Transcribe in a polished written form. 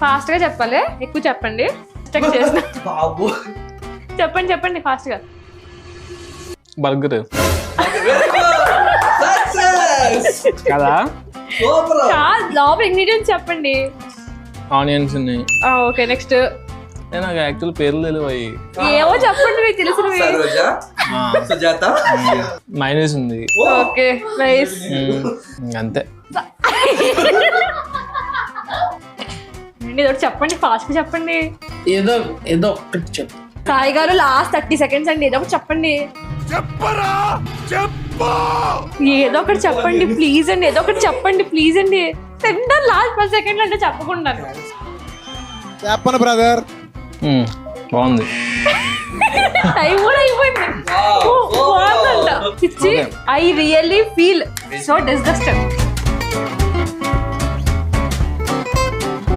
Fast గా చెప్పాలి, ఎక్కువ చెప్పండి. చెప్పండి ఫాస్ట్ గా. బర్గర్ కదా, లోపల ఇంగ్రీడియంట్స్ చెప్పండి. ఆనియన్స్ ఉన్నాయి. Okay next. నాకు యాక్చువల్ పేర్లు తెలియవు. ఏవో చెప్పండి మీకు తెలిసినవి. మైనస్ ఉంది. Okay nice. అంతే. చెప్పండి ఫాస్ట్ గా చెప్పండి. ఏదో ఒకటి చెప్పు. సాయి గారు లాస్ట్ 30 seconds అండి, ఏదో ఒకటి చెప్పండి. ఏదో ఒకటి చెప్పండి ప్లీజ్ అండి, ఏదో ఒకటి చెప్పండి ప్లీజ్ అండి. లాస్ట్ 10 seconds అంటే చెప్పకుండా చెప్పను బ్రదర్. బాగుంది. టైం కూడా అయిపోయింది. బాగుందంట. I really feel so disgusted.